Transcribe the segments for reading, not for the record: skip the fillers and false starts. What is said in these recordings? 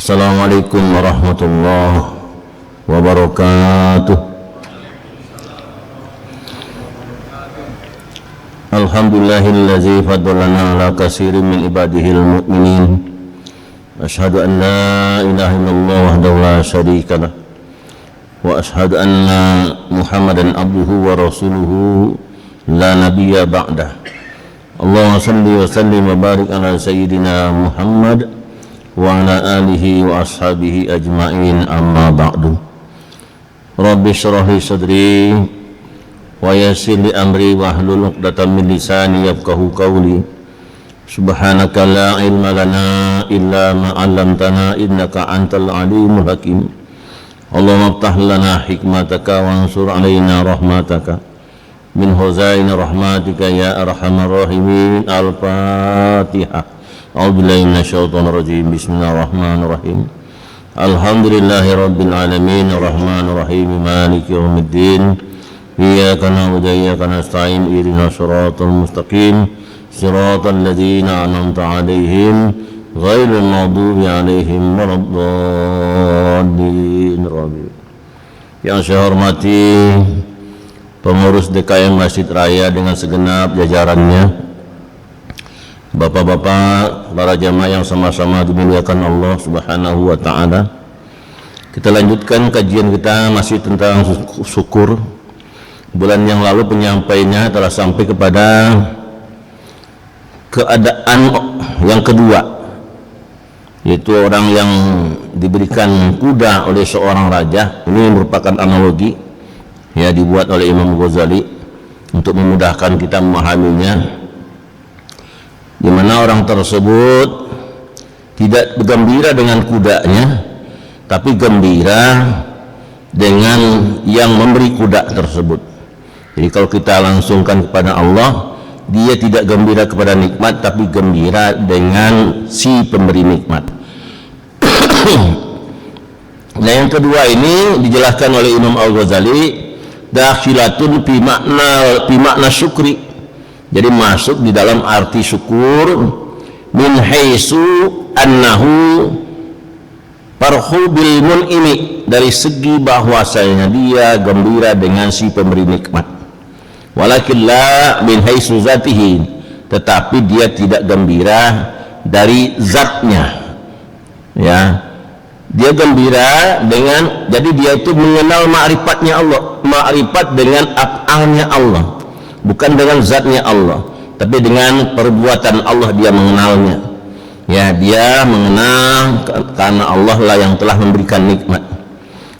Assalamualaikum warahmatullahi wabarakatuh. Alhamdulillahillazi faddalana ala katsirin min ibadihil mu'minin. Asyhadu an la ilaha illallah wahdahu la syarika lah wa asyhadu anna Muhammadan abduhu wa rasuluhu la nabiyya ba'dah. Allahumma shalli wa sallim wa barik ala sayyidina Muhammad wa ala alihi wa ashabihi ajma'in, amma ba'du. Rabbi shrah li sadri wa yassir li amri wahlul 'uqdatam min lisani yafqahu qawli. Subhanaka la ilma lana illa ma 'allamtana innaka antal alimul hakim. Allahumma iftah lana hikmataka wansur 'alaina rahmataka min huzaini rahmatika ya arhamar rahimin. Al-Fatihah. A'udzubillahi minasyaitonir rajim. Bismillahirrahmanirrahim. Alhamdulillahi rabbil alamin arrahmanir rahim maliki yaumiddin. Iyyaka na'budu wa iyyaka nasta'in ihdinas siratal mustaqim siratal ladzina an'amta 'alaihim ghairil maghdubi 'alaihim waladdallin. Yang saya hormati pengurus DKM Masjid Raya dengan segenap jajarannya, bapak-bapak, para jamaah yang sama-sama dimuliakan Allah Subhanahu wa ta'ala. Kita lanjutkan kajian kita masih tentang syukur. Bulan yang lalu penyampainya telah sampai kepada keadaan yang kedua, yaitu orang yang diberikan kuda oleh seorang raja. Ini merupakan analogi ya, dibuat oleh Imam Ghazali untuk memudahkan kita memahaminya, di mana orang tersebut tidak bergembira dengan kudanya, tapi gembira dengan yang memberi kuda tersebut. Jadi kalau kita langsungkan kepada Allah, dia tidak gembira kepada nikmat, tapi gembira dengan si pemberi nikmat. Nah, yang kedua ini dijelaskan oleh Imam Al-Ghazali, dakhilatun fi makna syukri. Jadi masuk di dalam arti syukur, min haitsu annahu farhu bil mun'imi, dari segi bahwasanya dia gembira dengan si pemberi nikmat. Walakin la min haitsu zatihi, tetapi dia tidak gembira dari zatnya. Ya, dia gembira dengan, jadi dia itu mengenal ma'rifatnya Allah, ma'rifat dengan af'alnya Allah, bukan dengan zatnya Allah, tapi dengan perbuatan Allah dia mengenalnya. Ya, dia mengenal karena Allah lah yang telah memberikan nikmat,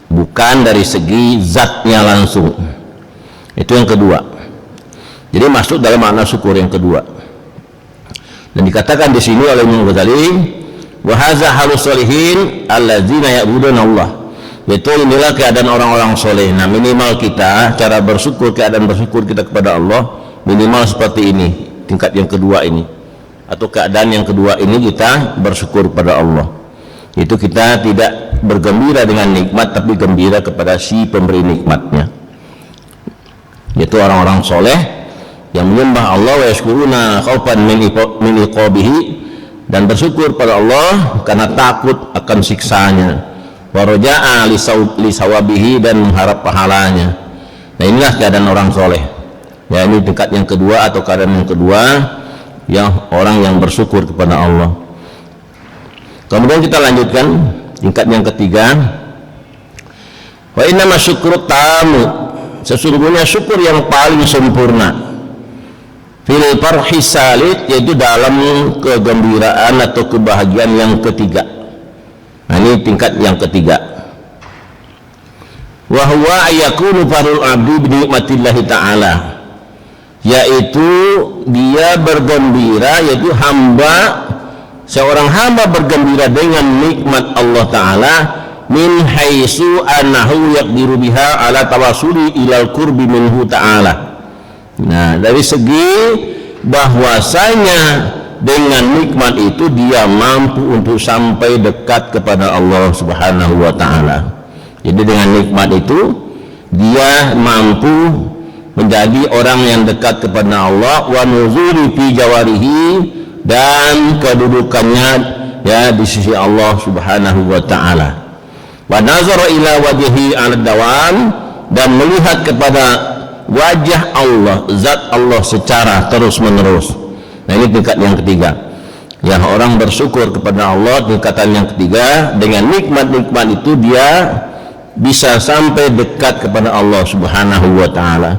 bukan dari segi zatnya langsung. Itu yang kedua. Jadi masuk dalam makna syukur yang kedua. Dan dikatakan di sini oleh Imam Ghazali, wa hadza halus sholihin alladzina ya'buduna Allah. Yaitu inilah keadaan orang-orang soleh. Nah, minimal kita cara bersyukur, keadaan bersyukur kita kepada Allah minimal seperti ini, tingkat yang kedua ini, atau keadaan yang kedua ini, kita bersyukur kepada Allah. Itu kita tidak bergembira dengan nikmat, tapi gembira kepada si pemberi nikmatnya, yaitu orang-orang soleh yang menyembah Allah, wa yashkuruna khaufan min iqabihi, dan bersyukur pada Allah karena takut akan siksanya, wa raja'a li sawabihi, dan mengharap pahalanya. Nah, inilah keadaan orang soleh. Ya, ini tingkat yang kedua atau keadaan yang kedua, yang orang yang bersyukur kepada Allah. Kemudian kita lanjutkan tingkat yang ketiga, wa innama syukru tamu, sesungguhnya syukur yang paling sempurna, fil farhi salit, yaitu dalam kegembiraan atau kebahagiaan yang ketiga. Nah, ini tingkat yang ketiga. Wa huwa ayakunu farul abdi bi nikmatillahi ta'ala, yaitu dia bergembira, yaitu seorang hamba bergembira dengan nikmat Allah Ta'ala, min haitsu annahu yaqdiru biha ala tawassuli ilal qurbi minhu ta'ala. Nah, dari segi bahwasanya dengan nikmat itu dia mampu untuk sampai dekat kepada Allah Subhanahu wa ta'ala. Jadi dengan nikmat itu dia mampu menjadi orang yang dekat kepada Allah, wa nuzuri fi jawarihi, dan kedudukannya ya di sisi Allah Subhanahu wa taala. Wa nazara ila wajhi al-dawam, dan melihat kepada wajah Allah, zat Allah secara terus menerus. Nah, ini tingkat yang ketiga. Yang orang bersyukur kepada Allah, tingkatan yang ketiga, dengan nikmat-nikmat itu dia bisa sampai dekat kepada Allah Subhanahu wa taala.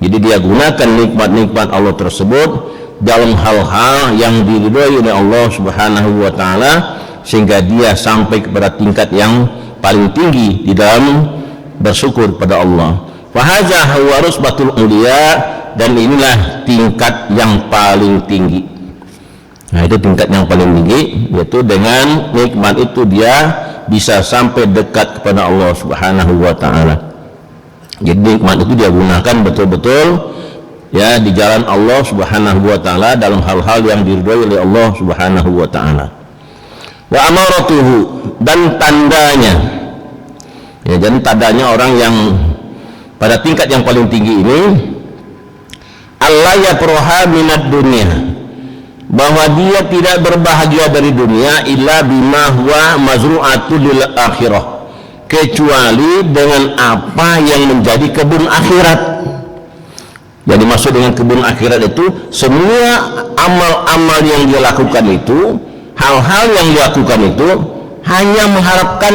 Jadi dia gunakan nikmat-nikmat Allah tersebut dalam hal-hal yang diridhoi oleh Allah Subhanahu wa taala, sehingga dia sampai kepada tingkat yang paling tinggi di dalam bersyukur kepada Allah. Fa hadza huwa rusbatul ulia, dan inilah tingkat yang paling tinggi. Nah, itu tingkat yang paling tinggi, yaitu dengan nikmat itu dia bisa sampai dekat kepada Allah Subhanahu wa taala. Jadi nikmat itu dia gunakan betul-betul ya di jalan Allah Subhanahu wa taala dalam hal-hal yang diridhoi oleh Allah Subhanahu wa taala. Wa amaratuhu, dan tandanya, ya, jadi tandanya orang yang pada tingkat yang paling tinggi ini, Allah yaproha minad dunia, bahwa dia tidak berbahagia dari dunia illa bima huwa mazru'atul lil akhirah, kecuali dengan apa yang menjadi kebun akhirat. Jadi maksud dengan kebun akhirat itu semua amal-amal yang dia lakukan itu, hal-hal yang dia lakukan itu hanya mengharapkan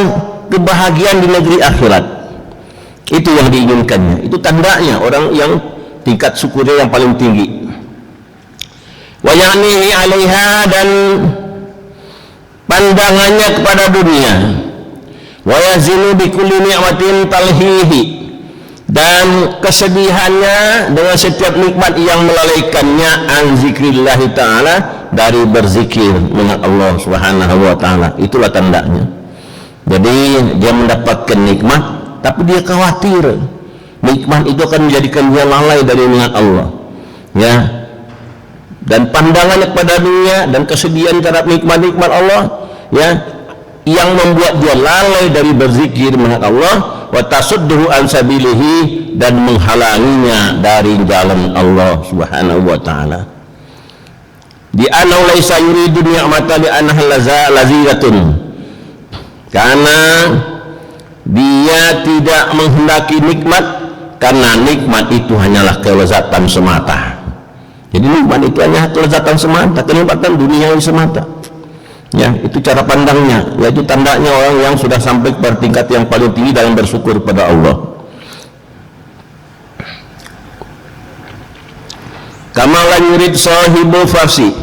kebahagiaan di negeri akhirat. Itu yang diinginkannya. Itu tandanya orang yang tingkat syukurnya yang paling tinggi. Wa ya'nihi 'alaiha, dan pandangannya kepada dunia. Wa yazinu bi kulli ni'matin talhihi, dan kesedihannya dengan setiap nikmat yang melalaikannya an zikrillah ta'ala, dari berzikir dengan Allah Subhanahu wa ta'ala. Itulah tandanya. Jadi dia mendapatkan nikmat, tapi dia khawatir nikmat itu akan menjadikan dia lalai dari nikmat Allah, ya. Dan pandangannya kepada dunia dan kesedihan terhadap nikmat-nikmat Allah, ya, yang membuat dia lalai dari berzikir mengingat Allah, wa tasudduhu an sabilihi, dan menghalanginya dari jalan Allah Subhanahu wa taala. Di annahu laisa yuridu ni'mata li annaha laziratun, karena dia tidak menghendaki nikmat karena nikmat itu hanyalah kelezatan semata. Jadi nikmat itu hanya kelezatan semata, kenikmatan dunia ini semata. Ya, itu cara pandangnya, yaitu tandanya orang yang sudah sampai pada tingkat yang paling tinggi dalam bersyukur kepada Allah. Kama la yurid sahibu farsi,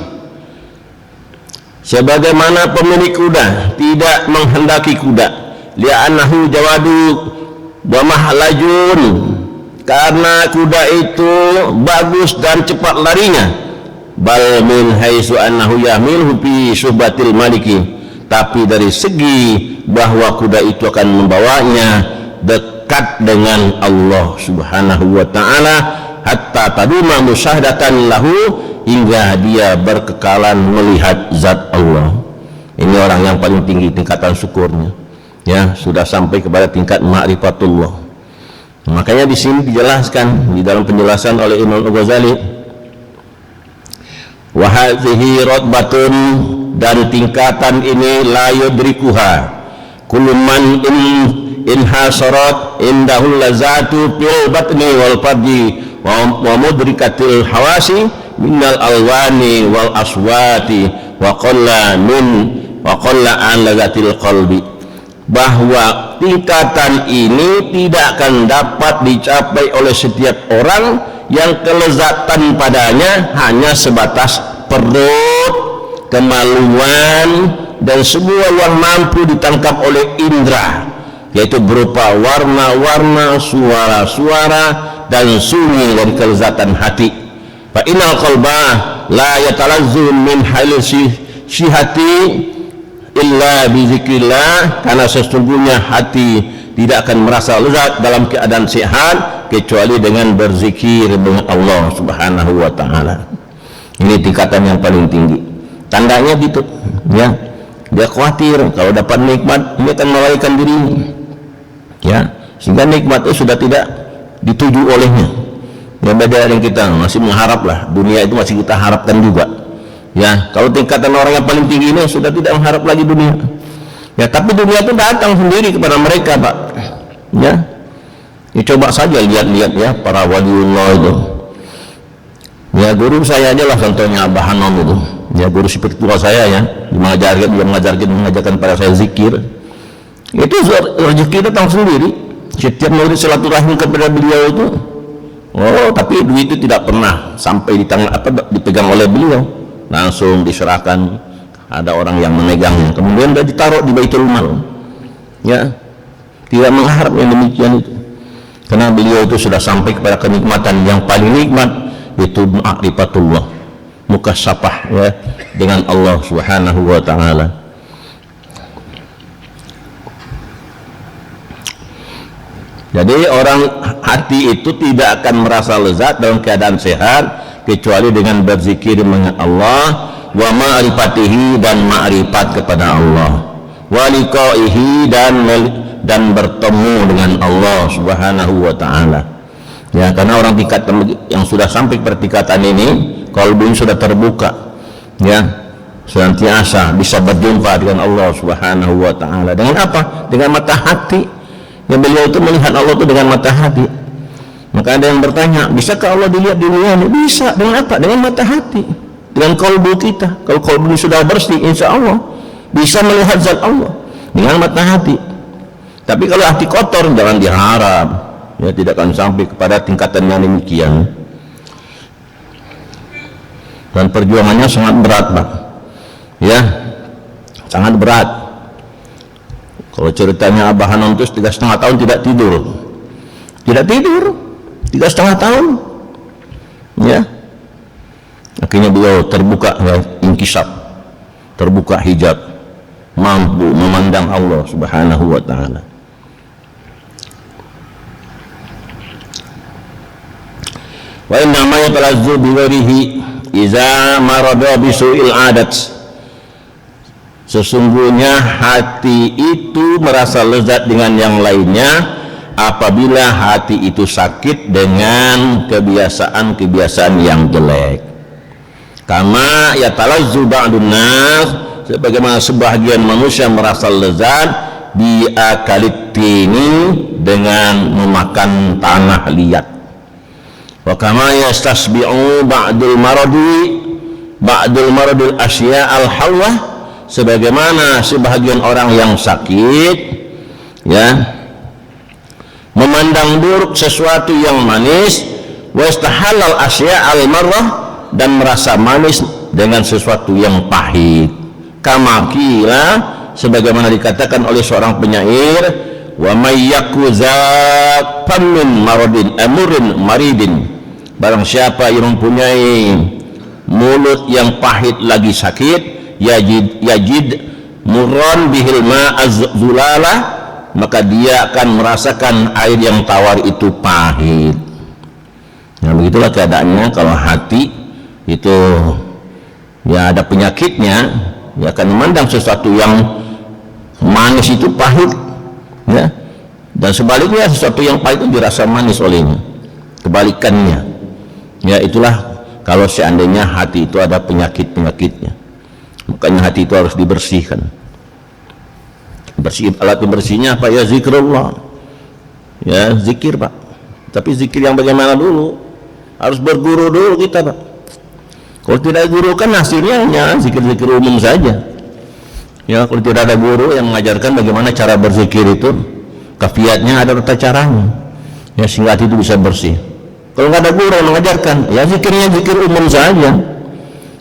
sebagaimana pemilik kuda tidak menghendaki kuda, li'annahu jawadu wa mahlajun, karena kuda itu bagus dan cepat larinya, bal min haitsu annahu yahmilhu fi syubatil maliki, tapi dari segi bahwa kuda itu akan membawanya dekat dengan Allah Subhanahu wa taala, hatta taduma musyahadatan lahu, hingga dia berkekalan melihat zat Allah. Ini orang yang paling tinggi tingkatan syukurnya, ya, sudah sampai kepada tingkat ma'rifatullah. Makanya di sini dijelaskan di dalam penjelasan oleh Imam Al-Ghazali, wa hadhihi rotbatun, dan tingkatan ini la yudrikuha kullu man inhasarat indahul lazatu fil batni wal farji wa mudrikatil hawasi minal alwani wal aswati wa qalla an lagatil qalbi, bahwa tingkatan ini tidak akan dapat dicapai oleh setiap orang yang kelezatan padanya hanya sebatas perut, kemaluan, dan semua yang mampu ditangkap oleh indera, yaitu berupa warna-warna, suara-suara, dan sunyi dari kelezatan hati. Fa innal qalba la yatalazzu min halisi syihati illa bizikrillah, karena sesungguhnya hati tidak akan merasa lezat dalam keadaan sehat kecuali dengan berzikir dengan Allah Subhanahu wa taala. Ini tingkatan yang paling tinggi. Tandanya gitu, ya. Dia khawatir kalau dapat nikmat ini akan melalaikan dirinya, ya, sehingga nikmat itu sudah tidak dituju olehnya. Ya, beda dengan kita masih mengharap lah, dunia itu masih kita harapkan juga, Ya, kalau tingkatan orang yang paling tinggi ini sudah tidak mengharap lagi dunia. Ya, tapi dunia itu datang sendiri kepada mereka, Pak. Ya, coba saja lihat-lihat ya para waliullah itu. Ya, guru saya aja lah contohnya Abah Hanom itu. Ya, guru spiritual saya ya, mengajarkan pada saya zikir. Itu rezeki datang sendiri. Setiap murid silaturahim kepada beliau itu, oh, tapi duit itu tidak pernah sampai di tangan dipegang oleh beliau, langsung diserahkan, ada orang yang memegangnya, kemudian sudah ditaruh di Baitul Mal. Ya, tidak mengharap yang demikian itu, karena beliau itu sudah sampai kepada kenikmatan yang paling nikmat, itu ma'rifatullah, mukasyafah ya dengan Allah Subhanahu wa taala. Jadi orang hati itu tidak akan merasa lezat dalam keadaan sehat kecuali dengan berzikir mengingat Allah, wa ma'rifatihi, dan ma'rifat kepada Allah, wa liqaihi, dan bertemu dengan Allah Subhanahu wa taala. Ya, karena orang tingkat yang sudah sampai pada tingkatan ini, qalbunya sudah terbuka. Ya, senantiasa bisa berjumpa dengan Allah Subhanahu wa taala. Dengan apa? Dengan mata hati. Ya, beliau itu melihat Allah itu dengan mata hati. Maka ada yang bertanya, bisakah Allah dilihat di dunia ini? Bisa. Dengan apa? Dengan mata hati, dengan kalbu kita. Kalau kalbu sudah bersih, insya Allah bisa melihat zat Allah dengan mata hati. Tapi kalau hati kotor, jangan diharap, ya tidak akan sampai kepada tingkatan yang demikian. Dan perjuangannya sangat berat, Pak. Ya, sangat berat. Kalau ceritanya Abah Hanom itu 3,5 tahun tidak tidur 3,5 tahun. Ya, akhirnya beliau terbuka ya, inkisab, terbuka hijab, mampu memandang Allah Subhanahu wa taala. Wa inna ma yatalazzu bi ghairihi iza marada bi su'il adat. Sesungguhnya hati itu merasa lezat dengan yang lainnya apabila hati itu sakit dengan kebiasaan-kebiasaan yang jelek. Kama yatalazzu ba'dun nas, sebagaimana sebahagian manusia merasa lezat biakalitini, dengan memakan tanah liat. Wa kama yastasbi'u ba'dul maradil asya al-halwah, sebagaimana sebahagian orang yang sakit ya memandang buruk sesuatu yang manis, wa istahalal asya al-marrah, dan merasa manis dengan sesuatu yang pahit. Kama qila, sebagaimana dikatakan oleh seorang penyair, wa may yakuza min maridin, barang siapa yang mempunyai mulut yang pahit lagi sakit, yajid murran bihil ma'az zulala, maka dia akan merasakan air yang tawar itu pahit. Nah, begitulah keadaannya kalau hati itu ya ada penyakitnya, ya akan memandang sesuatu yang manis itu pahit, ya, dan sebaliknya sesuatu yang pahit itu dirasa manis olehnya, kebalikannya. Ya, itulah kalau seandainya hati itu ada penyakitnya. Makanya hati itu harus dibersihkan. Alat pembersihnya apa? Ya zikrullah. Ya zikir, Pak. Tapi zikir yang bagaimana dulu? Harus berguru dulu kita, Pak. Kalau tidak guru kan hasilnya hanya zikir-zikir umum saja. Ya, kalau tidak ada guru yang mengajarkan bagaimana cara berzikir itu, kafiatnya ada tata caranya. Ya, sehingga hati itu bisa bersih. Kalau nggak ada guru yang mengajarkan, ya zikirnya zikir umum saja.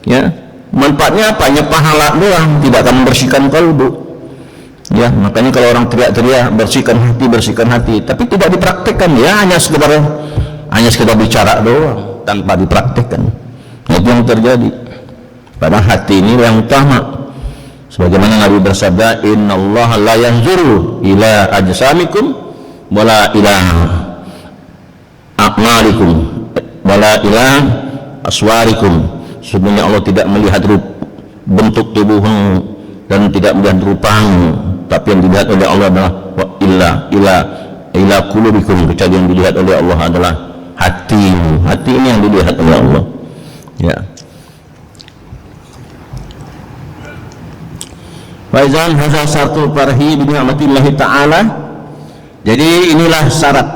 Ya. Manfaatnya apa? Hanya pahala doang, tidak akan membersihkan kalbu. Ya, makanya kalau orang teriak-teriak bersihkan hati, tapi tidak dipraktekkan, ya hanya sekedar bicara doang tanpa dipraktekkan. Itu yang terjadi. Pada hati ini yang utama. Sebagaimana Nabi bersabda, innallaha la yanzuru ila ajsamikum wala ila a'malikum wala ila aswarikum. Sebenarnya Allah tidak melihat bentuk tubuhmu dan tidak melihat rupamu, tapi yang dilihat oleh Allah adalah ila qulubikum, kecuali yang dilihat oleh Allah adalah hatimu. Hati ini yang dilihat oleh Allah. Ya. Faizan hadza syartul farhi bi ni'matillahi ta'ala. Jadi inilah syarat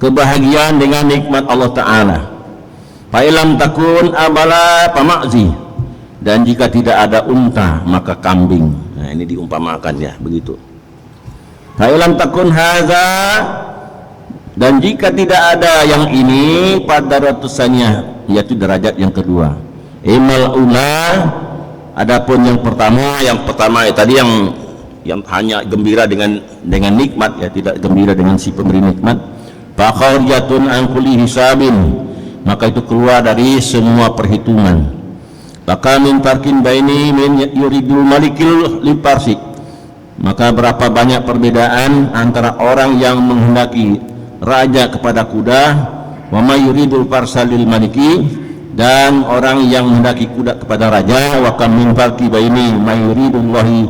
kebahagiaan dengan nikmat Allah Ta'ala. Fa'ilam takun abala pamakzi, dan jika tidak ada unta maka kambing. Nah ini diumpamakan ya begitu. Fa'ilam takun hadza, dan jika tidak ada yang ini pada ratusannya, yaitu derajat yang kedua. Imal ula, adapun yang pertama ya, tadi yang hanya gembira dengan nikmat ya, tidak gembira dengan si pemberi nikmat. Fakhariyatun an kulli hisabin, maka itu keluar dari semua perhitungan. Maka min tarkin baini min yuridul malikil liparsi, maka berapa banyak perbedaan antara orang yang menghendaki raja kepada kuda, wa may yuridul farsalil maliki, dan orang yang menghendaki kuda kepada raja. Wa kam min farqi baini may yuridullahi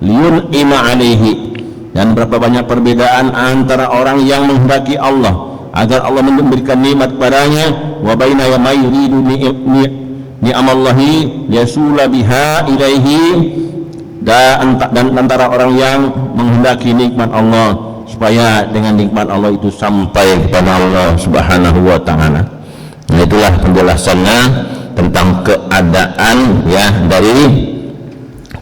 liyun'ima alaihi, dan berapa banyak perbedaan antara orang yang menghendaki Allah agar Allah memberikan nikmat kepadanya, wa baina may yuridu ni'amallahi yasula biha ilaihi, dan antara orang yang menghendaki nikmat Allah supaya dengan nikmat Allah itu sampai kepada Allah Subhanahu wa ta'ala. Nah, itulah penjelasannya tentang keadaan ya dari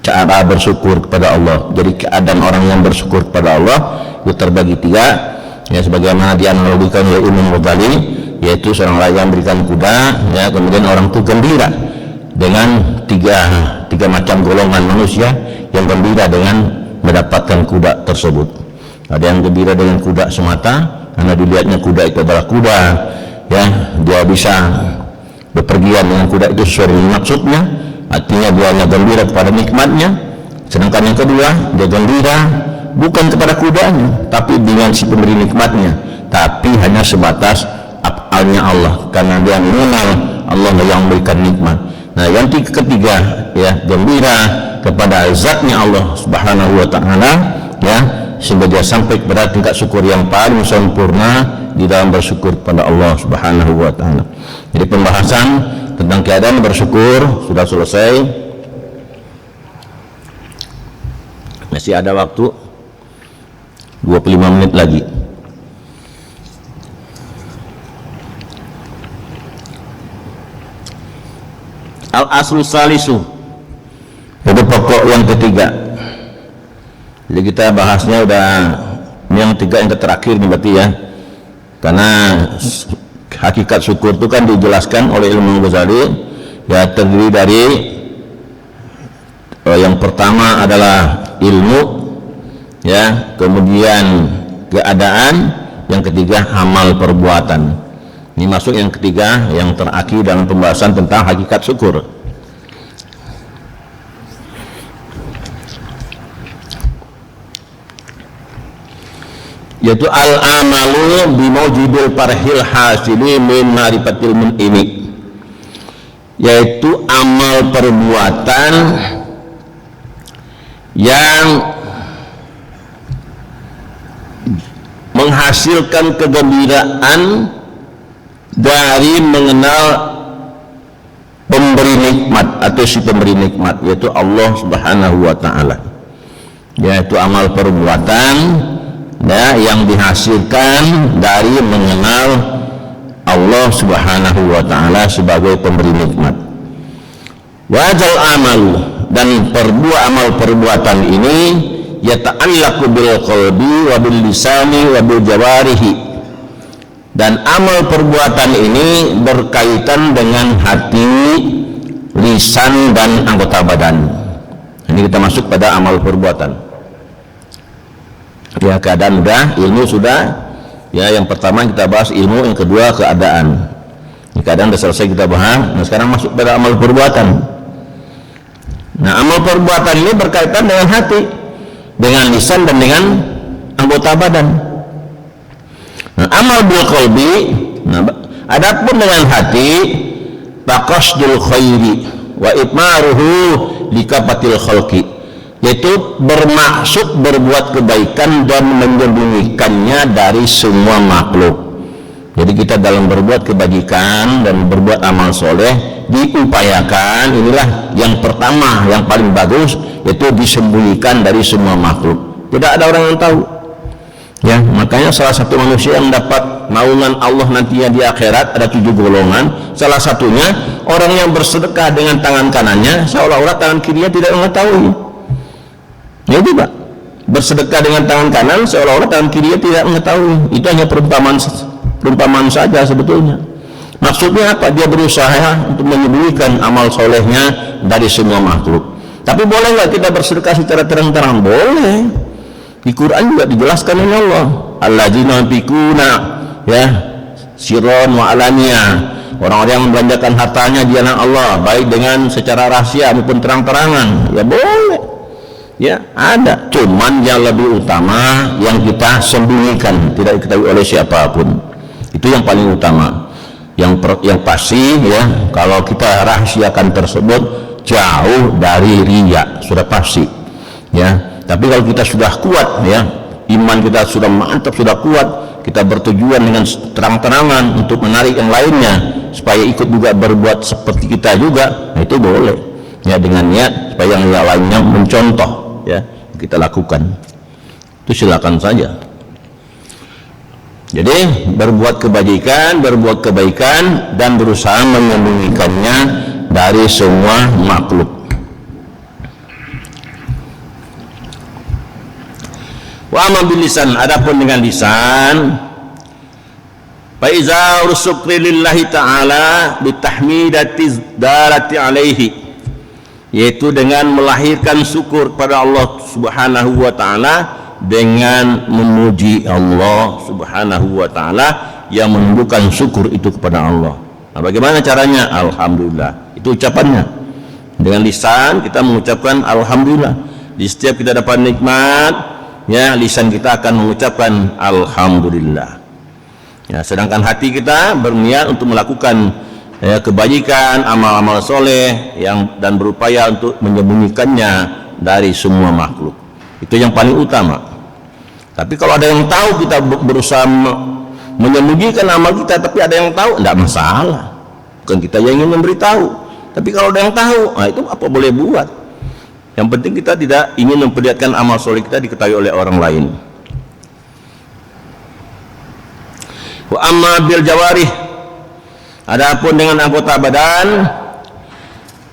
cara bersyukur kepada Allah. Jadi keadaan orang yang bersyukur kepada Allah itu terbagi tiga ya, sebagaimana dianalogikan oleh Imam Ghazali, yaitu seorang raja memberikan kuda ya, kemudian orang itu gembira dengan tiga macam golongan manusia yang gembira dengan mendapatkan kuda tersebut. Ada yang gembira dengan kuda semata karena dilihatnya kuda itu adalah kuda ya, dia bisa bepergian dengan kuda itu sesuai dengan maksudnya, artinya dia hanya gembira kepada nikmatnya. Sedangkan yang kedua, dia gembira bukan kepada kudanya tapi dengan si pemberi nikmatnya, tapi hanya sebatas afalnya Allah, karena dia mengenal Allah yang memberikan nikmat. Nah yang ketiga ya, gembira kepada zatnya Allah Subhanahu wa ta'ala ya, sehingga dia sampai kepada tingkat syukur yang paling sempurna di dalam bersyukur kepada Allah Subhanahu wa ta'ala. Jadi pembahasan tentang keadaan bersyukur sudah selesai. Masih ada waktu 25 menit lagi. Al-aslu salisu, itu pokok yang ketiga. Jadi kita bahasnya udah yang ketiga, yang terakhir nih berarti ya, karena hakikat syukur itu kan dijelaskan oleh Imam Ghazali ya, terdiri dari yang pertama adalah ilmu ya, kemudian keadaan, yang ketiga amal perbuatan. Ini masuk yang ketiga, yang terakhir dalam pembahasan tentang hakikat syukur. Yaitu al-amalu bimujibil farhil hasili min ma'rifatil mun'imi, yaitu amal perbuatan yang menghasilkan kegembiraan dari mengenal pemberi nikmat atau si pemberi nikmat, yaitu Allah Subhanahu wa ta'ala. Yaitu amal perbuatan ya, yang dihasilkan dari mengenal Allah Subhanahu wa ta'ala sebagai pemberi nikmat. Wajal amalu, dan amal perbuatan ini yata'allaqu bil qalbi wa bil lisani wa bil jawarihi, dan amal perbuatan ini berkaitan dengan hati, lisan, dan anggota badan. Ini kita masuk pada amal perbuatan ya. Keadaan sudah, ilmu sudah ya, yang pertama kita bahas ilmu, yang kedua keadaan. Ini keadaan sudah selesai kita bahas. Nah sekarang masuk pada amal perbuatan. Nah amal perbuatan ini berkaitan dengan hati, dengan lisan, dan dengan anggota badan. Nah, amal bil qalbi, nah, adapun dengan hati, taqasdul khairi wa itmaruhu likafatil khalqi, yaitu bermaksud berbuat kebaikan dan menyembunyikannya dari semua makhluk. Jadi kita dalam berbuat kebajikan dan berbuat amal soleh diupayakan. Inilah yang pertama, yang paling bagus, yaitu disembunyikan dari semua makhluk. Tidak ada orang yang tahu. Ya, makanya salah satu manusia yang dapat naungan Allah nantinya di akhirat ada 7 golongan. Salah satunya orang yang bersedekah dengan tangan kanannya seolah-olah tangan kirinya tidak mengetahui. Ya itu Pak, bersedekah dengan tangan kanan seolah-olah tangan kirinya tidak mengetahui. Itu hanya perumpamaan saja sebetulnya. Maksudnya apa? Dia berusaha untuk menyembunyikan amal solehnya dari semua makhluk. Tapi boleh nggak kita bersedekah secara terang-terang? Boleh. Di Quran juga dijelaskan oleh Allah, alladzina yunfikuna ya sirron wa alaniyah, orang-orang yang membelanjakan hartanya di jalan Allah baik dengan secara rahasia maupun terang-terangan. Ya boleh, ya ada, cuman yang lebih utama yang kita sembunyikan, tidak diketahui oleh siapapun. Itu yang paling utama. Yang pasti ya, kalau kita rahasiakan tersebut jauh dari riya, sudah pasti ya. Tapi kalau kita sudah kuat ya, iman kita sudah mantap, sudah kuat, kita bertujuan dengan terang-terangan untuk menarik yang lainnya supaya ikut juga berbuat seperti kita juga, nah itu boleh ya, dengan niat supaya yang lainnya mencontoh ya, kita lakukan. Itu silakan saja. Jadi berbuat kebaikan dan berusaha menyembunyikannya dari semua makhluk. Wa amma bil lisan, adapun dengan lisan, fa iza rusukri lillahi ta'ala bitahmidati darati alaihi, yaitu dengan melahirkan syukur kepada Allah Subhanahu wa taala dengan memuji Allah Subhanahu wa taala yang menunjukkan syukur itu kepada Allah. Nah, bagaimana caranya? Alhamdulillah. Itu ucapannya. Dengan lisan kita mengucapkan alhamdulillah. Di setiap kita dapat nikmat ya, lisan kita akan mengucapkan alhamdulillah ya, sedangkan hati kita berniat untuk melakukan ya, kebajikan, amal-amal soleh dan berupaya untuk menyembunyikannya dari semua makhluk. Itu yang paling utama. Tapi kalau ada yang tahu kita berusaha menyembunyikan amal kita, tapi ada yang tahu, tidak masalah, bukan kita yang ingin memberitahu. Tapi kalau ada yang tahu, nah itu apa boleh buat. Yang penting kita tidak ingin memperlihatkan amal soleh kita diketahui oleh orang lain. Wa amma bil jawarih, adapun dengan anggota badan,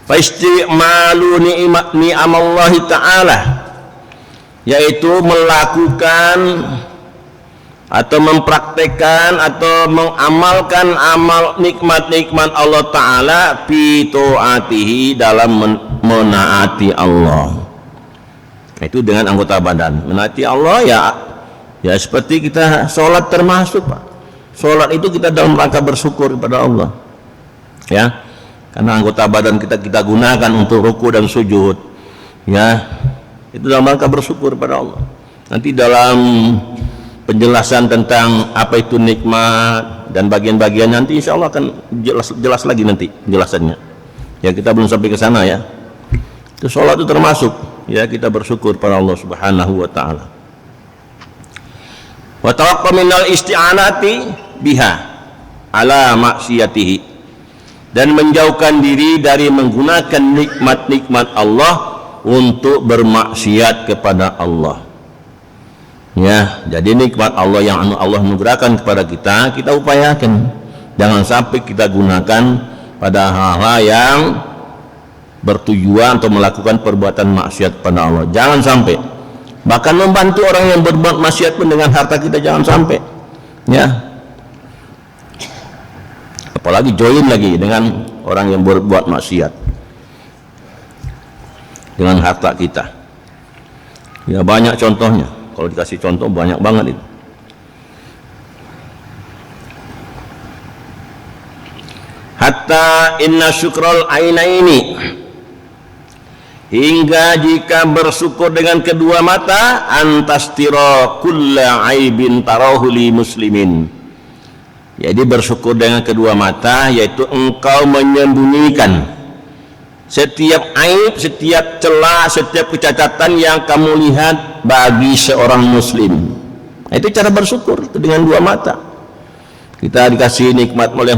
fa istimalu ni'amallahi ta'ala, yaitu melakukan atau mempraktekkan atau mengamalkan amal nikmat-nikmat Allah Ta'ala fi ta'atihi, dalam menaati Allah. Itu dengan anggota badan. Menaati Allah ya seperti kita sholat termasuk Pak. Sholat itu kita dalam rangka bersyukur kepada Allah ya, karena anggota badan kita gunakan untuk ruku dan sujud ya, itu dalam rangka bersyukur kepada Allah. Nanti dalam penjelasan tentang apa itu nikmat dan bagian-bagian nanti insya Allah akan jelas lagi nanti penjelasannya ya, kita belum sampai ke sana ya. Itu sholat itu termasuk ya, kita bersyukur pada Allah Subhanahu wa taala. Wa tawaqqa minal isti'anati biha ala maksiyatihi, dan menjauhkan diri dari menggunakan nikmat-nikmat Allah untuk bermaksiat kepada Allah. Ya, jadi nikmat Allah yang Allah anugerahkan kepada kita upayakan jangan sampai kita gunakan pada hal-hal yang bertujuan untuk melakukan perbuatan maksiat kepada Allah. Jangan sampai. Bahkan membantu orang yang berbuat maksiat pun dengan harta kita jangan sampai. Ya. Apalagi join lagi dengan orang yang berbuat maksiat dengan harta kita. Ya banyak contohnya. Kalau dikasih contoh banyak banget itu. Hatta inna syukral ainaini, hingga jika bersyukur dengan kedua mata, antastira kulla aibin tarahu li muslimin. Jadi bersyukur dengan kedua mata yaitu engkau menyembunyikan setiap aib, setiap celah, setiap kecacatan yang kamu lihat bagi seorang muslim. Itu cara bersyukur dengan dua mata. Kita dikasih nikmat oleh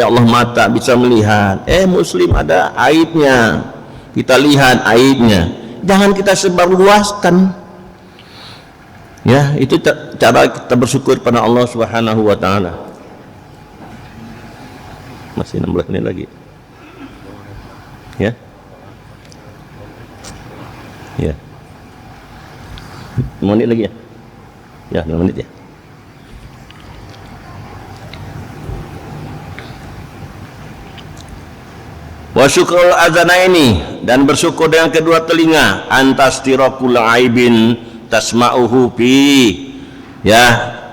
Allah mata, bisa melihat. Muslim ada aibnya, kita lihat aibnya, jangan kita sebarluaskan. Ya, itu cara kita bersyukur pada Allah Subhanahu wa taala. Masih 16 menit lagi. Ya. Ya. 5 menit lagi ya. Ya, 5 menit ya. Wa syukrul azanaini, dan bersyukur dengan kedua telinga, antastirakul aibin tasma'uhu fi, ya,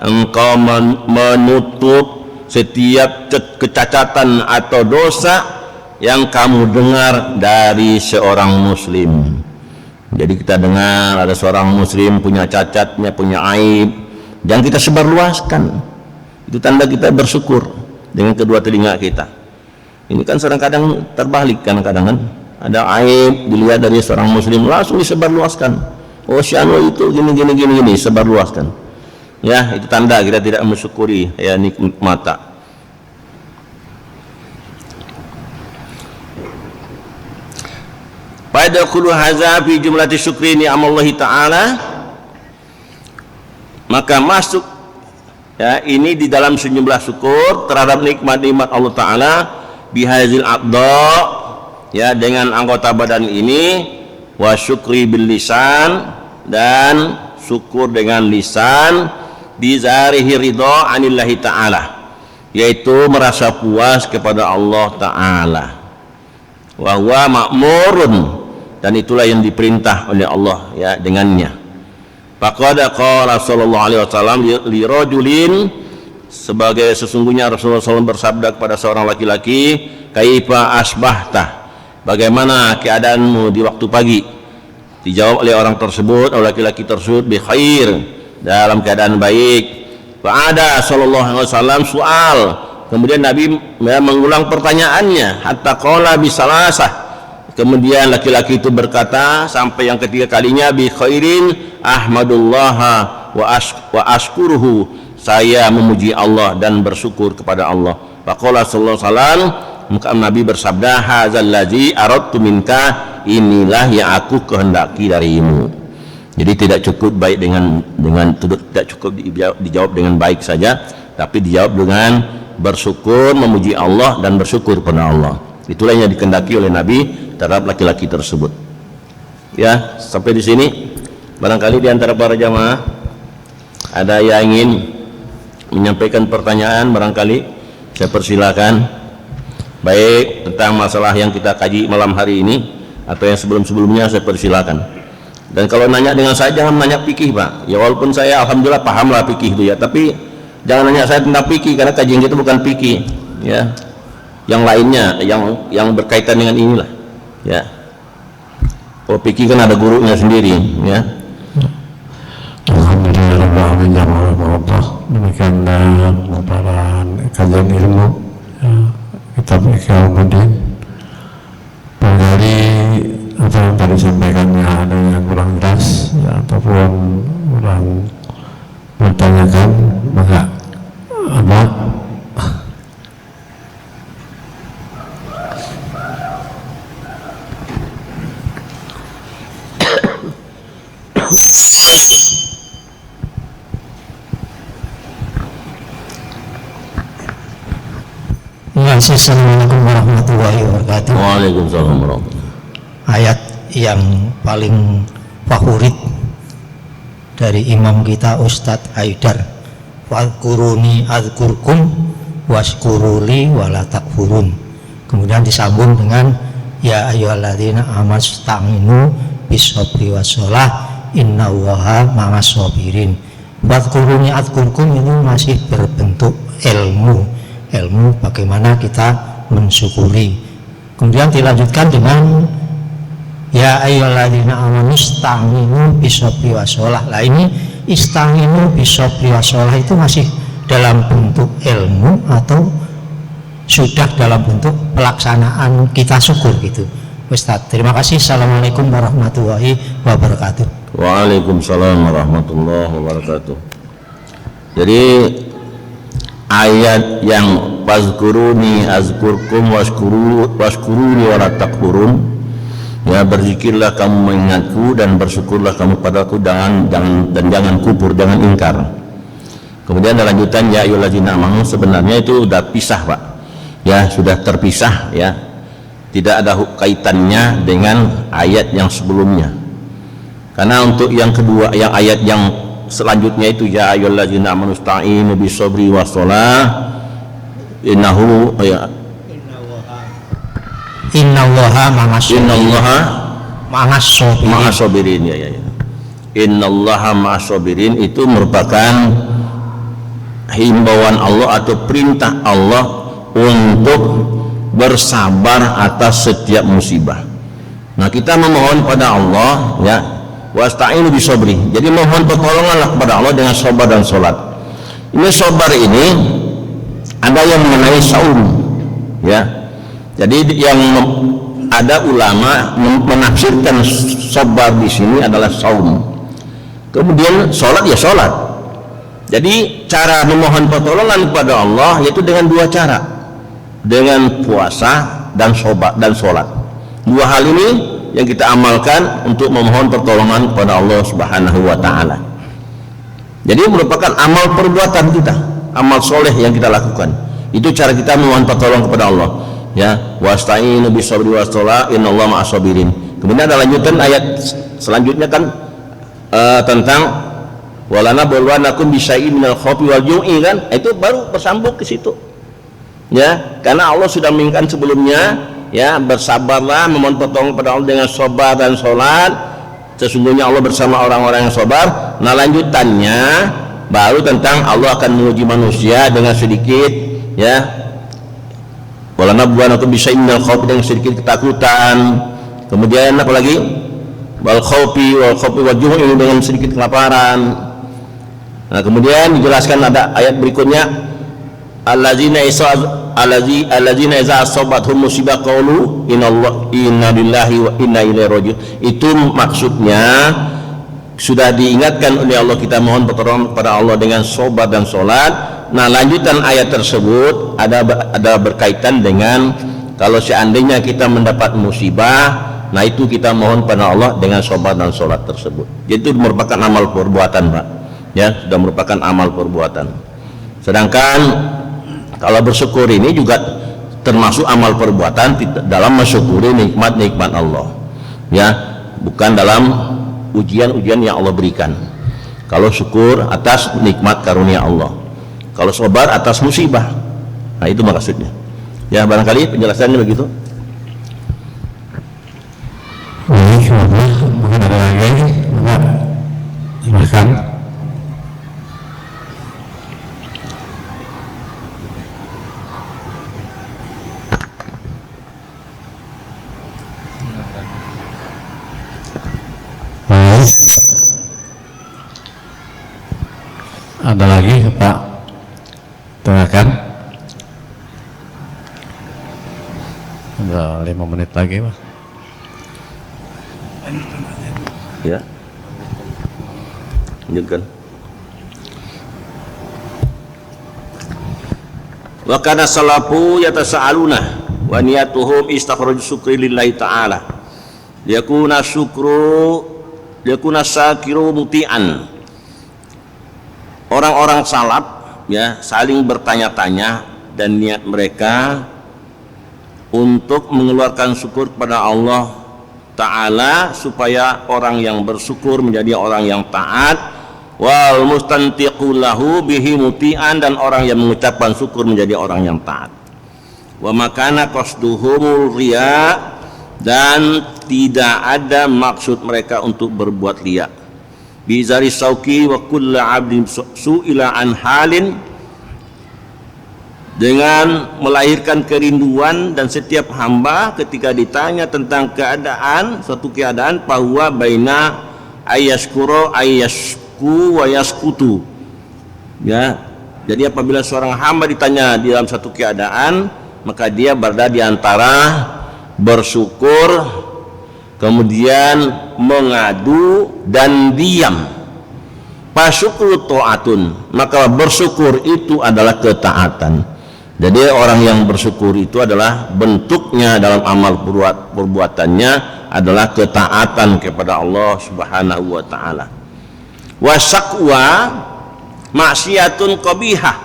engkau menutup setiap kecacatan atau dosa yang kamu dengar dari seorang muslim. Jadi kita dengar ada seorang muslim punya cacatnya, punya aib, jangan kita sebarluaskan. Itu tanda kita bersyukur dengan kedua telinga kita. Ini kan kadang-kadang terbalik, kadang-kadang kan ada aib dilihat dari seorang muslim langsung disebarluaskan. Oh, syano itu gini, sebarluaskan. Ya, itu tanda kita tidak mensyukuri ya nikmat mata. Pada kullu hadza fi jumlati syukri ni'amallahi ta'ala, maka masuk ya ini di dalam sejumlah syukur terhadap nikmat-nikmat Allah Ta'ala bihazil aqda, ya, dengan anggota badan ini, wa syukri bil lisan, dan syukur dengan lisan, bizarihi ridha anillahi ta'ala, yaitu merasa puas kepada Allah Ta'ala, wa huwa ma'murun, dan itulah yang diperintah oleh Allah ya dengannya. Faqad qala sallallahu alaihi wasallam li rajulin, sebagai sesungguhnya Rasulullah SAW bersabda kepada seorang laki-laki, kaifa asbahta, bagaimana keadaanmu di waktu pagi? Dijawab oleh orang tersebut, oleh laki-laki tersebut, bi khair, dalam keadaan baik. Fa'ada sallallahu alaihi wasallam soal, kemudian Nabi mengulang pertanyaannya, hatta qala bi salasah, kemudian laki-laki itu berkata sampai yang ketiga kalinya, bi khairin ahmadullaha wa ashkuruhu, saya memuji Allah dan bersyukur kepada Allah. Faqala sallallahu alaihi wasallam, maka Nabi bersabda, hadzal ladzi aradtu minka, inilah yang aku kehendaki darimu. Jadi tidak cukup baik dengan tidak cukup dijawab dengan baik saja, tapi dijawab dengan bersyukur, memuji Allah dan bersyukur kepada Allah. Itulah yang dikehendaki oleh Nabi terhadap laki-laki tersebut. Ya, sampai di sini. Barangkali di antara para jamaah ada yang ingin menyampaikan pertanyaan, barangkali saya persilakan, baik tentang masalah yang kita kaji malam hari ini atau yang sebelum-sebelumnya, saya persilakan. Dan kalau nanya dengan saya, jangan nanya fikih, Pak. Ya, walaupun saya alhamdulillah pahamlah fikih itu ya, tapi jangan nanya saya tentang fikih, karena kajian kita bukan fikih ya. Yang lainnya yang berkaitan dengan inilah ya. Kalau fikih kan ada gurunya sendiri ya. Alhamdulillah, demikian pemaparan kajian ilmu ya, kitab Ihya Ulumuddin. Barangkali apa yang tadi sampaikannya ada yang kurang jelas ya, ataupun kurang bertanyakan, maka ada Assalamualaikum warahmatullahi wabarakatuh. Waalaikumsalam warahmatullahi. Ayat yang paling favorit dari imam kita Ustadz Haidar, fadkuruni adzkurkum waskuruli wala takfurun. Kemudian disambung dengan ya ayyuhalladzina amasta'inu bisabri wassalah innallaha ma'as sabirin. Fadkuruni adzkurkum itu masih berbentuk ilmu bagaimana kita mensyukuri. Kemudian dilanjutkan dengan ya ayyuhalladzina amanu ista'inu bisabri wassalah. Lah ini ista'inu bisabri wassalah itu masih dalam bentuk ilmu atau sudah dalam bentuk pelaksanaan kita syukur gitu, Ustaz. Terima kasih. Assalamualaikum warahmatullahi wabarakatuh. Waalaikumsalam warahmatullahi wabarakatuh. Jadi ayat yang fazkuruni azkurkum washkuruni wala takfurun, ya berzikirlah kamu mengingatku dan bersyukurlah kamu padaku, dan jangan kufur, jangan ingkar. Kemudian ada lanjutan ya ayyuhallazina amanu, sebenarnya itu sudah pisah Pak, ya sudah terpisah, ya tidak ada kaitannya dengan ayat yang sebelumnya. Karena untuk yang kedua, yang ayat yang selanjutnya itu ya ayyuhallazina amanu ista'inu bisabri wassalah innahu ya Innallaha ma'as sabirin, ya. Innallaha ma'as sabirin itu merupakan himbauan Allah atau perintah Allah untuk bersabar atas setiap musibah. Nah, kita memohon pada Allah, ya, wasta'inu bisabri. Jadi mohon pertolonganlah kepada Allah dengan sabar dan sholat. Ini sabar ini ada yang mengenai saum, ya. Jadi yang ada ulama menafsirkan sabar di sini adalah saum. Kemudian sholat ya sholat. Jadi cara memohon pertolongan kepada Allah yaitu dengan dua cara, dengan puasa dan sholat. Dua hal ini yang kita amalkan untuk memohon pertolongan kepada Allah Subhanahu wa Ta'ala. Jadi merupakan amal perbuatan kita, amal soleh yang kita lakukan. Itu cara kita memohon pertolongan kepada Allah, ya. Wasta'inu bisabri wassalah innallaha ma'as sabirin. Kemudian ada lanjutan ayat selanjutnya kan tentang walana balwanakum bisyai'in minal khawfi wal ju'i, kan itu baru bersambung ke situ, ya. Karena Allah sudah mengingatkan sebelumnya, ya, bersabarlah, memohon pertolongan kepada Allah dengan sabar dan sholat, sesungguhnya Allah bersama orang-orang yang sabar. Nah, lanjutannya baru tentang Allah akan menguji manusia dengan sedikit, ya, walana balwanakum bisyai'in minal khawfi, dengan sedikit ketakutan. Kemudian apa lagi, wal khawfi wal ju'i, dengan sedikit kelaparan. Nah, kemudian dijelaskan ada ayat berikutnya, allazina iza asabathum musibah qalu inna lillahi wa inna ilaihi raji'un. Itu maksudnya sudah diingatkan oleh Allah, kita mohon pertolongan kepada Allah dengan sabar dan sholat. Nah, lanjutan ayat tersebut ada berkaitan dengan kalau seandainya kita mendapat musibah, nah itu kita mohon pada Allah dengan sabar dan sholat tersebut. Itu merupakan amal perbuatan, Pak, ya, sudah merupakan amal perbuatan. Sedangkan kalau bersyukur ini juga termasuk amal perbuatan dalam mensyukuri nikmat-nikmat Allah, ya, bukan dalam ujian-ujian yang Allah berikan. Kalau syukur atas nikmat karunia Allah, kalau sabar atas musibah. Nah, itu maksudnya, ya. Barangkali penjelasannya begitu. Baik, mungkin ada lagi, silakan. Ada lagi Pak, tengahkan. Ada 5 menit lagi Pak, ya, lanjutkan. Wa kana salafu yatasaaluna wa niyatuhum istakhraju syukri lillahi ta'ala yakuna syakiru muti'an. Orang-orang salaf, ya, saling bertanya-tanya dan niat mereka untuk mengeluarkan syukur kepada Allah Ta'ala supaya orang yang bersyukur menjadi orang yang taat, wal mustantiqu lahu bihi muti'an, dan orang yang mengucapkan syukur menjadi orang yang taat. Wa makana qasduhumul riya, dan tidak ada maksud mereka untuk berbuat riya. Bizari sauki wa kullu 'abdin su'ila an halin, dengan melahirkan kerinduan, dan setiap hamba ketika ditanya tentang keadaan, suatu keadaan, bahwa baina ayyaskuru ayyasku wa yaskutu, ya. Jadi apabila seorang hamba ditanya di dalam satu keadaan, maka dia berada di antara bersyukur, kemudian mengadu dan diam. Fasyukru ta'atun, maka bersyukur itu adalah ketaatan. Jadi orang yang bersyukur itu adalah bentuknya dalam amal perbuatannya adalah ketaatan kepada Allah Subhanahu wa taala. Wasakwa maksiatun qabihah,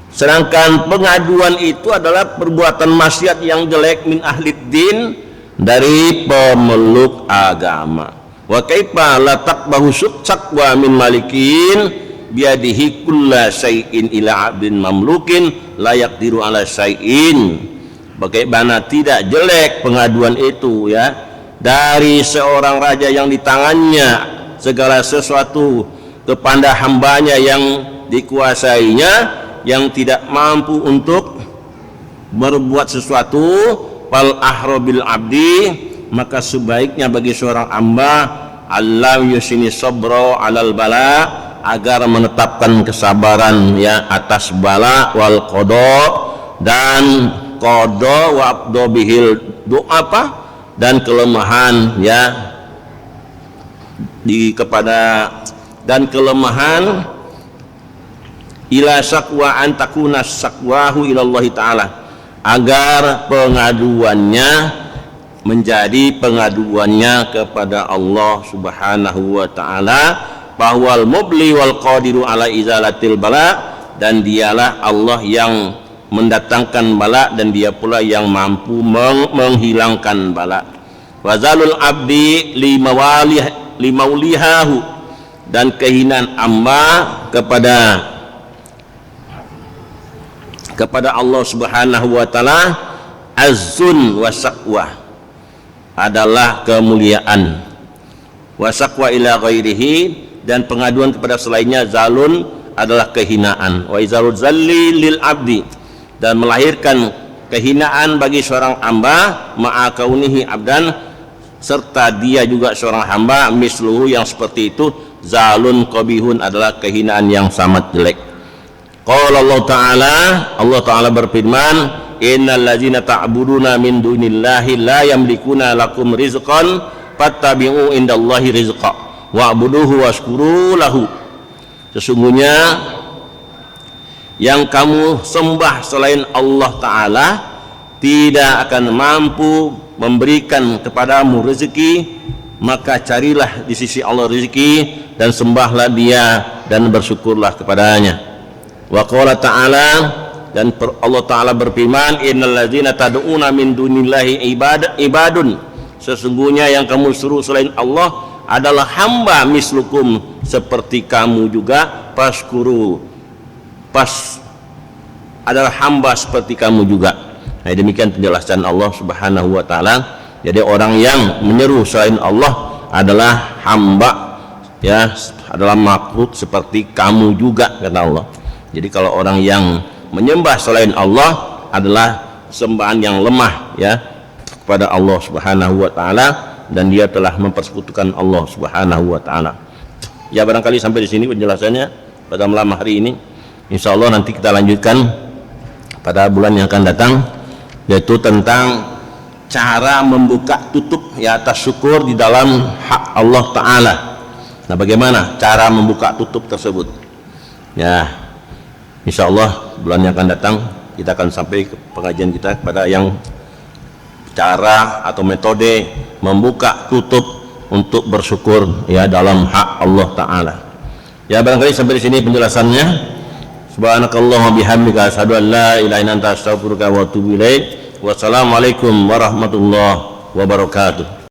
sedangkan pengaduan itu adalah perbuatan maksiat yang jelek min ahli din, dari pemeluk agama. Wa kaifa la taqbahu sakwa min malikin biadihi kulla syai'in ila 'abdin mamlukin la yaqdiru ala syai'in. Bagaimana tidak jelek pengaduan itu ya, dari seorang raja yang di tangannya segala sesuatu kepada hambanya yang dikuasainya, yang tidak mampu untuk berbuat sesuatu. Fal ahrobil abdi, maka sebaiknya bagi seorang hamba Allah yusini sabro alal bala, agar menetapkan kesabaran ya atas bala, wal qada, dan qada, wa abdo bihil du'afa, dan kelemahan ya dan kelemahan ila sakwa an takuna sakwahu ilallahi ta'ala, agar pengaduannya menjadi pengaduannya kepada Allah Subhanahu wa taala. Bahwal mubli wal qadiru ala izalatil bala, dan dialah Allah yang mendatangkan bala dan dia pula yang mampu menghilangkan bala. Wazalul abdi limaulihahu, dan kehinaan hamba kepada Allah Subhanahu wa taala azzun wasaqwa, adalah kemuliaan. Wasaqwa ila ghairihi, dan pengaduan kepada selainnya zalun adalah kehinaan. Wa izalul zalli lil abdi, dan melahirkan kehinaan bagi seorang hamba ma'a kaunihi abdan, serta dia juga seorang hamba, misluhu yang seperti itu, zalun qabihun adalah kehinaan yang sangat jelek. Qala Allah Ta'ala berfirman, innal ladzina ta'buduna min dunillahi la yamlikuna lakum rizqan fattabi'u indallahi rizqa wa'buduhu washkuru lahu. Sesungguhnya yang kamu sembah selain Allah Ta'ala tidak akan mampu memberikan kepadamu rezeki, maka carilah di sisi Allah rezeki dan sembahlah dia dan bersyukurlah kepadanya. Wa qala ta'ala, dan Allah Ta'ala berfirman, innal ladzina tad'una min dunillahi ibadun, sesungguhnya yang kamu suruh selain Allah adalah hamba mislukum, seperti kamu juga, adalah hamba seperti kamu juga. Nah, demikian penjelasan Allah Subhanahu wa taala. Jadi orang yang menyeru selain Allah adalah hamba ya, adalah makhluk seperti kamu juga, kata Allah. Jadi kalau orang yang menyembah selain Allah adalah sembahan yang lemah ya kepada Allah Subhanahu wa taala, dan dia telah mempersekutukan Allah Subhanahu wa taala. Ya, barangkali sampai di sini penjelasannya pada malam hari ini. Insyaallah nanti kita lanjutkan pada bulan yang akan datang, yaitu tentang cara membuka tutup ya atas syukur di dalam hak Allah Ta'ala. Nah, bagaimana cara membuka tutup tersebut? Ya, insyaallah bulan yang akan datang kita akan sampai ke pengajian kita pada yang cara atau metode membuka tutup untuk bersyukur ya dalam hak Allah Ta'ala. Ya, barangkali sampai di sini penjelasannya. Subhanakallahumma bihamdika asyhadu an la ilaha illa anta astaghfiruka wa atubu ilaik. Wassalamualaikum warahmatullahi wabarakatuh.